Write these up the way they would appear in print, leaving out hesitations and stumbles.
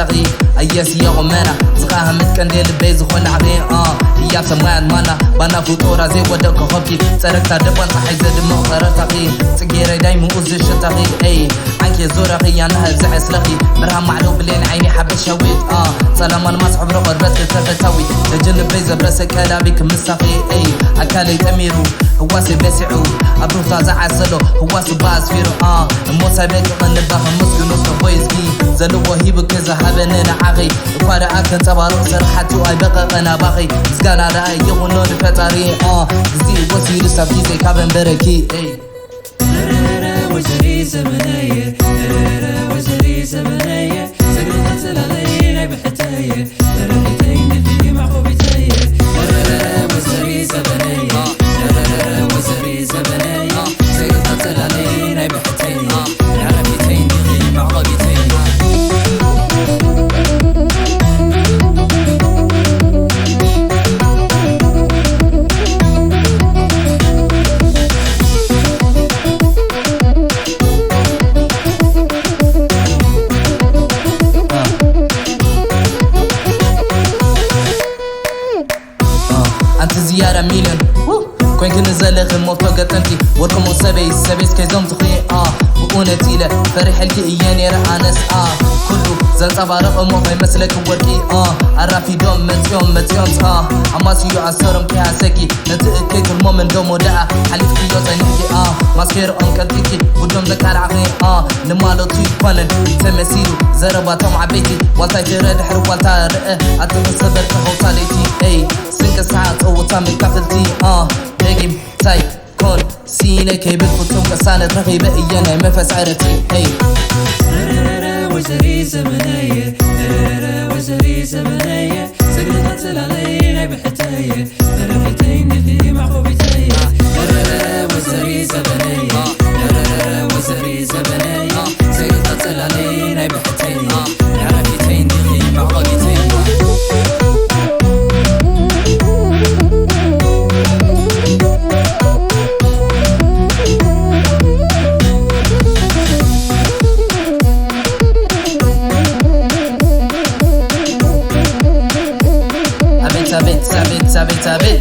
تغي أيس يا غمانا زغاها متكندل بيز خل عبين يا سمعان مانا بنا فطورة زي ودك خبكي سرقت دبان صحي زد مغفرة تغي سجيري دايم وزش تغي أي عنك زورقي أنا هبزع سلقي برها معلوم بلين عيني حب شويت سلام المصحب رقر بس تفتوي لجن بيز برس كلامي كمساقي أي أكالي تميرو هو سبسعو أبرو تازع عسلو هو سباز فيرو موسى بيك قنبها مسكنو سبويزكي زلو وهيب كذا هبننا عغي فارا أكن تبارو سرحتو أي بقى قنا باقي سكان رأي يغنون فتاري زي وسيل سبكي كابن بركي وزري زمنية وزري زمنية سقطت العلينا بحتاية رحتين في معقوبتي وزري زمنية وزري زمنية سقطت العلينا بحتاية رحتين في معقوبتي أنت زيارة ميليون كوين كنزلغ الموت قطنتي وركم سبيس كيزوم تخي بقونتي له فريح الكي إياني رأنس كله زن صبارق موفي مسلك وركي عرفي دوم متيون أما سيو عصرم كيها سكي نتأكيك المومن دومو دعا حليف كيو تنحكي ماسكير أنكالتيكي ودوم ذكار عقي نمالو تيقونن تمسيرو زرباتهم عبيتي والتاي ترد حرب والتاي رئة أتتصبر كهوتاليتي أي سنك ساعات أو تامي كافلتي نجم تاي كون سيني كي بالفتوم كسانة رغيبة إيانا مفاس عرتي أي وزري زمنية وزري زمنية سقطت العلينا بحتاية رحتين في معقوبتي وزري زمنية وزري زمنية سقطت العلينا بحتاية رحتين في معقوبتي ثابت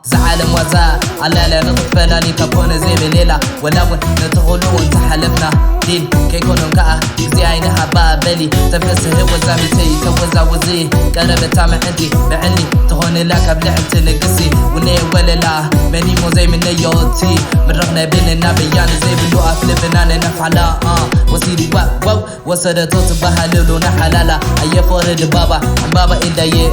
زعل موزع على لا نطفى لاني كون زي بليلة ولا نتغلو وانت حلفنا دين كيكونون كأ زي عينها بابلي تفسه وزامي تي توزع وزي قربت تعمل عندي بعلي تهون لك قبل انت نقسي وني ولا لا مني مو زي من يوتي من رغنا بين النبيان زي بلو افلبنا نفعلا وسيري واو وصدتو تبها لولونا حلالا اي فورد بابا إلا يه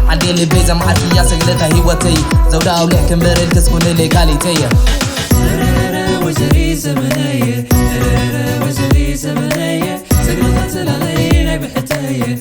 عندي اللي بيزا معدي يا سقلتها هيوتي زودا ولح كمبر الكسكون اللي قالي تيه وزري زمنية وزري زمنية سقطت العلينا بحتاية